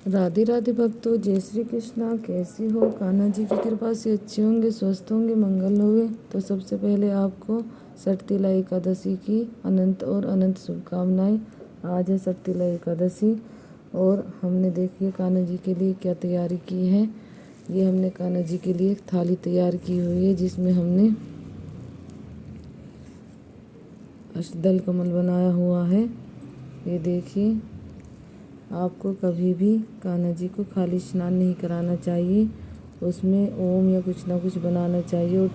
राधे राधे भक्तों, जय श्री कृष्णा। कैसे हो? कान्हा जी की कृपा से अच्छे होंगे, स्वस्थ होंगे, मंगल होंगे। तो सबसे पहले आपको सटतिला एकादशी की अनंत और अनंत शुभकामनाएं। आज है सटतिला एकादशी और हमने देखिए कान्हा जी के लिए क्या तैयारी की है। ये हमने कान्हा जी के लिए एक थाली तैयार की हुई है जिसमें हमने अष्टदल कमल बनाया हुआ है। ये देखिए, आपको कभी भी कान्हा जी को खाली स्नान नहीं कराना चाहिए, उसमें ओम या कुछ ना कुछ बनाना चाहिए और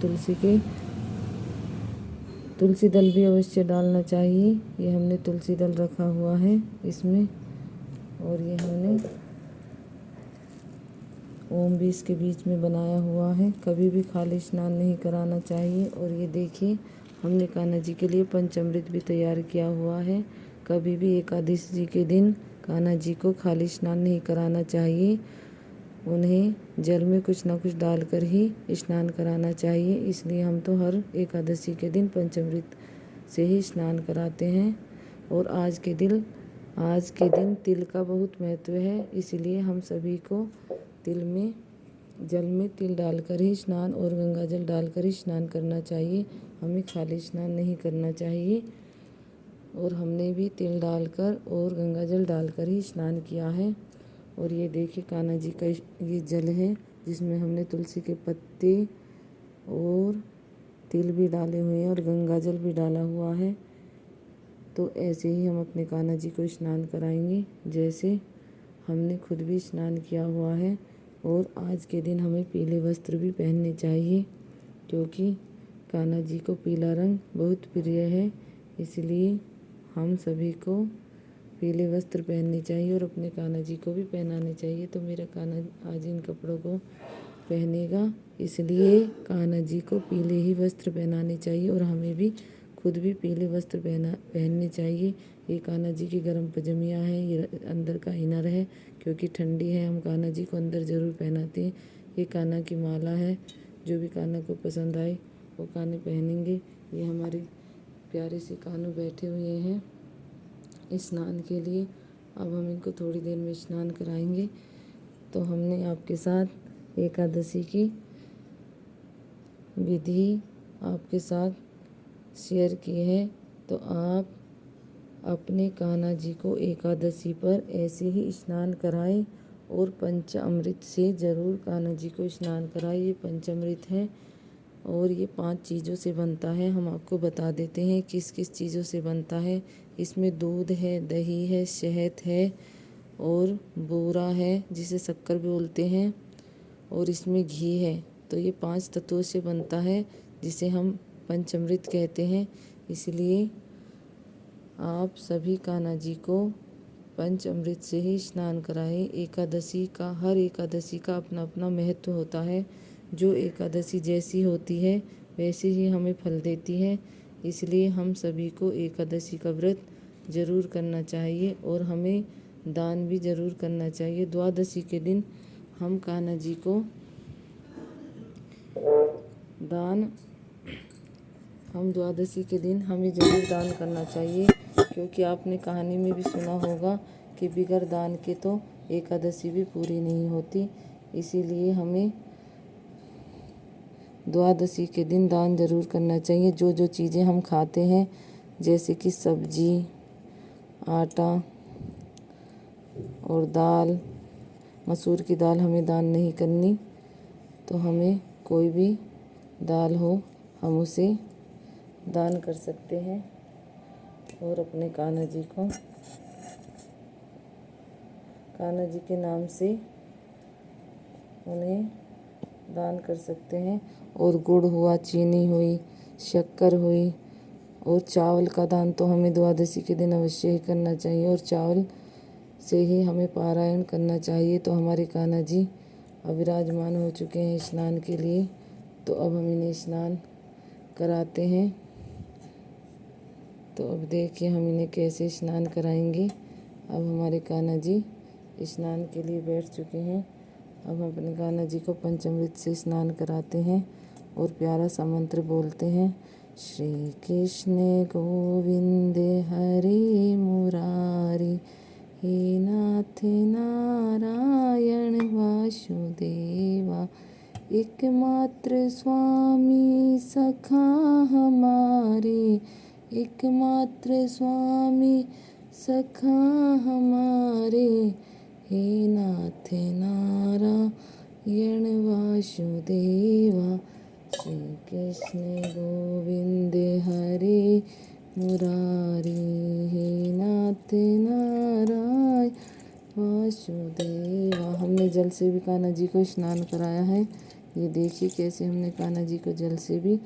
तुलसी दल भी अवश्य डालना चाहिए। ये हमने तुलसी दल रखा हुआ है इसमें, और ये हमने ओम भी इसके बीच में बनाया हुआ है। कभी भी खाली स्नान नहीं कराना चाहिए। और ये देखिए, हमने कान्हा जी के लिए पंचामृत भी तैयार किया हुआ है। कभी भी एकादशी के दिन कान्हा जी को खाली स्नान नहीं कराना चाहिए, उन्हें जल में कुछ ना कुछ डालकर ही स्नान कराना चाहिए। इसलिए हम तो हर एकादशी के दिन पंचामृत से ही स्नान कराते हैं। और आज के दिन तिल का बहुत महत्व है, इसलिए हम सभी को जल में तिल डालकर ही स्नान और गंगा जल डालकर ही स्नान करना चाहिए। हमें खाली स्नान नहीं करना चाहिए। और हमने भी तिल डालकर और गंगा जल डालकर ही स्नान किया है। और ये देखिए, कान्हा जी का ये जल है जिसमें हमने तुलसी के पत्ते और तिल भी डाले हुए हैं और गंगा जल भी डाला हुआ है। तो ऐसे ही हम अपने कान्हा जी को स्नान कराएंगे जैसे हमने खुद भी स्नान किया हुआ है। और आज के दिन हमें पीले वस्त्र भी पहनने चाहिए, क्योंकि कान्हा जी को पीला रंग बहुत प्रिय है। इसलिए हम सभी को पीले वस्त्र पहनने चाहिए और अपने कान्हा जी को भी पहनाने चाहिए। तो मेरा कान्हा आज इन कपड़ों को पहनेगा, इसलिए कान्हा जी को पीले ही वस्त्र पहनाने चाहिए और हमें भी खुद भी पीले वस्त्र पहनने चाहिए। ये कान्हा जी की गर्म पजमिया है, ये अंदर का इनर है, क्योंकि ठंडी है हम कान्हा जी को अंदर ज़रूर पहनाते हैं। ये कान्हा की माला है, जो भी कान्हा को पसंद आए वो कान्हा पहनेंगे। ये हमारे प्यारे से कान्हा बैठे हुए हैं स्नान के लिए। अब हम इनको थोड़ी देर में स्नान कराएंगे। तो हमने आपके साथ एकादशी की विधि आपके साथ शेयर की है। तो आप अपने कान्हा जी को एकादशी पर ऐसे ही स्नान कराएं और पंचामृत से ज़रूर कान्हा जी को स्नान कराएं। ये पंचामृत है और ये 5 चीज़ों से बनता है। हम आपको बता देते हैं किस किस चीज़ों से बनता है। इसमें दूध है, दही है, शहद है और बूरा है जिसे शक्कर भी बोलते हैं, और इसमें घी है। तो ये 5 तत्वों से बनता है जिसे हम पंचामृत कहते हैं। इसलिए आप सभी कान्हा जी को पंचामृत से ही स्नान कराएं। हर एकादशी का अपना अपना महत्व होता है। जो एकादशी जैसी होती है वैसे ही हमें फल देती है। इसलिए हम सभी को एकादशी का व्रत जरूर करना चाहिए और हमें दान भी जरूर करना चाहिए। द्वादशी के दिन हम कान्हा जी को द्वादशी के दिन हमें जरूर दान करना चाहिए, क्योंकि आपने कहानी में भी सुना होगा कि बिगर दान के तो एकादशी भी पूरी नहीं होती। इसीलिए हमें द्वादशी के दिन दान जरूर करना चाहिए। जो जो चीज़ें हम खाते हैं जैसे कि सब्जी, आटा और दाल, मसूर की दाल हमें दान नहीं करनी। तो हमें कोई भी दाल हो हम उसे दान कर सकते हैं और अपने कान्हा जी के नाम से उन्हें दान कर सकते हैं। और गुड़ हुआ, चीनी हुई, शक्कर हुई और चावल का दान तो हमें द्वादशी के दिन अवश्य ही करना चाहिए और चावल से ही हमें पारायण करना चाहिए। तो हमारे कान्हा जी अब विराजमान हो चुके हैं स्नान के लिए। तो अब हम इन्हें स्नान कराते हैं। तो अब देखिए हम इन्हें कैसे स्नान कराएंगे। अब हमारे कान्हा जी स्नान के लिए बैठ चुके हैं। अब हम अपने कान्हा जी को पंचामृत से स्नान कराते हैं और प्यारा सा मंत्र बोलते हैं। श्री कृष्ण गोविंद हरे मुरारी, हे नाथ नारायण वासुदेवा, एकमात्र स्वामी सखा हमारे, एकमात्र स्वामी सखा हमारे, हे नाथ नारायण वासुदेवा। श्री कृष्ण गोविंद हरे मुरारी, हे नाथ नारायण वासुदेवा। हमने जल से भी कान्हा जी को स्नान कराया है। ये देखिए कैसे हमने कान्हा जी को जल से भी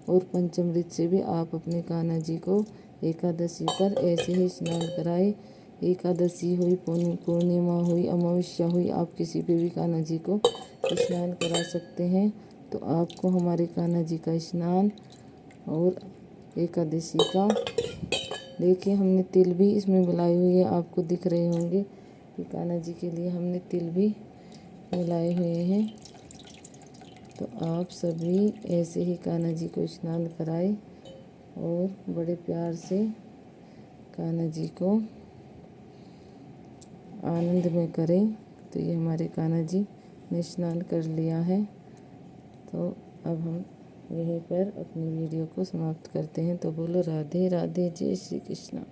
और पंचामृत से भी आप अपने कान्हा जी को एकादशी पर ऐसे ही स्नान कराए। एकादशी हुई, पूर्णिमा हुई, अमावस्या हुई, आप किसी पे भी कान्हा जी को स्नान करा सकते हैं। तो आपको हमारे कान्हा जी का स्नान और एकादशी का, देखिए हमने तिल भी इसमें मिलाई हुई है, आपको दिख रहे होंगे कि कान्हा जी के लिए हमने तिल भी मिलाए हुए हैं। तो आप सभी ऐसे ही कान्हा जी को स्नान कराए और बड़े प्यार से कान्हा जी को आनंद में करें। तो ये हमारे कान्हा जी ने स्नान कर लिया है। तो अब हम यहीं पर अपनी वीडियो को समाप्त करते हैं। तो बोलो राधे राधे, जय श्री कृष्ण।